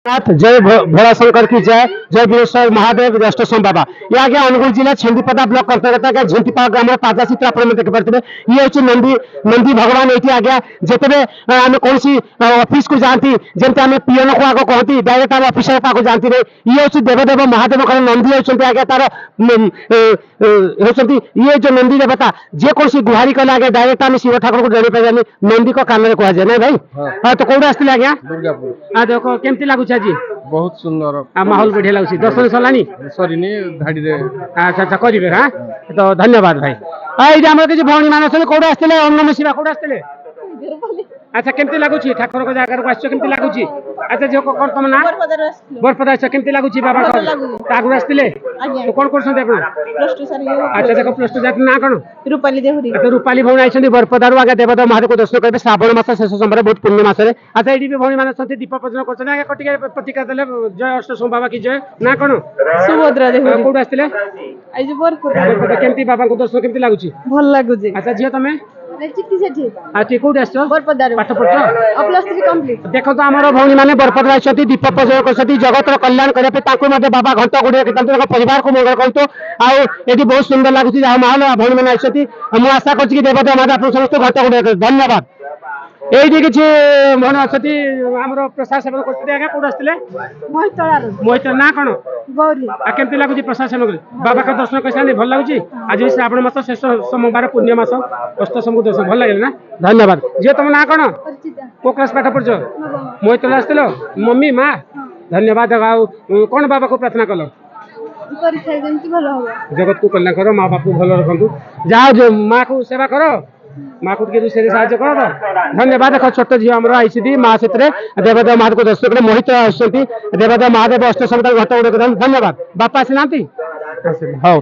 नाथ जय भोला शंकर की जय जय वीरेश्वर महादेव अष्टसम बाबा ये आगे अनुगुल जिला छेन्दीपदा ब्लॉक अंतर्गत झुंटीपा ग्राम ताजा चित्र आप देखिपे ये हूँ नंदी नंदी भगवान ये आज्ञा जिते आम कौन ऑफिस को जाती जमी आम पीएन को आगे कहती डायरेक्ट आम ऑफिसर पाक जाती नहीं ये हूँ देवदेव महादेव नंदी होती आज्ञा तार होती ये जो नंदी देवता जेकोसी गुहारी कले आगे डायरेक्ट आम शिव ठाकुर को जानी पारे नंदी को कान में कहुए ना भाई हाँ तो कौट आसते आज्ञा दुर्गापुर देखो केमती लगुच आज बहुत सुंदर माहौल बढ़िया लगुच दर्शन सरलानी सरीनी धाड़ी रे अच्छा अच्छा करेंगे हाँ तो धन्यवाद भाई ये आम किसी भौणी मान कौट आसते ओम नमः शिवाय कौट आसते अच्छा केमती लगुच ठाकुर को जगह को आस केमती लगुच अच्छा जो कौन तुम ना बरपदा आस केमती लगुच बाबा आगु आसते तो कौन कर अच्छा देखो प्लस टू जाती ना कौन रूपाली देहुरी तो रूपाली भौणी आई बरपदार आगे देवदेव महादेव को दर्शन करेंगे श्रावण मास शेष समय बहुत पुण्य मसरे अच्छा ये भौणी मैंने दीप प्रज्वलन कर कटिका प्रतिका देले जय अष्टसम बाबा की जय ना कौन सुभद्रा देहुरी कौट आसते आज बरपदा केमती बाबा को दर्शन केमती लगुच भल लागुच अच्छा झील तुम चिट्टी सेठी अच्छा कौट आस बरपदा पाठ पढ़ प्लस 3 कंप्लीट देखो तो आम भौणी मैंने बरपदा आई दीप प्रज्वलन कर जगत कल्याण करने बाबा घंट गुड़े परिवार को मंगल करतु आउ बहुत सुंदर लगुच माहौल भौणी मैंने आई मुझे आशा कर देवता माता आप समस्त घंट गुड़े धन्यवाद ये किसी भौणी अच्छी आम प्रसाद सेवन करते आगे कौट आसते मोहित ना कौन गौरी केमती लगुच प्रसाद सेवन बाबा का दर्शन कर भल लगुच आज श्रावण मास शेष सोमवार पुण्य मास अष्टसम दर्शन भल लगे ना धन्यवाद जी तुम ना कौन को क्लास पाठ पढ़ मोहित आसते मम्मी माँ धन्यवाद कौन बाबा को प्रार्थना कल जगत को कल्याण करो माँ बाप को भल रखु जाओ जो माँ को सेवा करो माँ को रोषे साहय कर धन्यवाद देख छोट झील आम आई माँ से देवदेव महादेव को दर्शन कर मोहित आसती देवदेव महादेव अष्टसम घट गुड़े धन्यवाद बापा आसी ना हाँ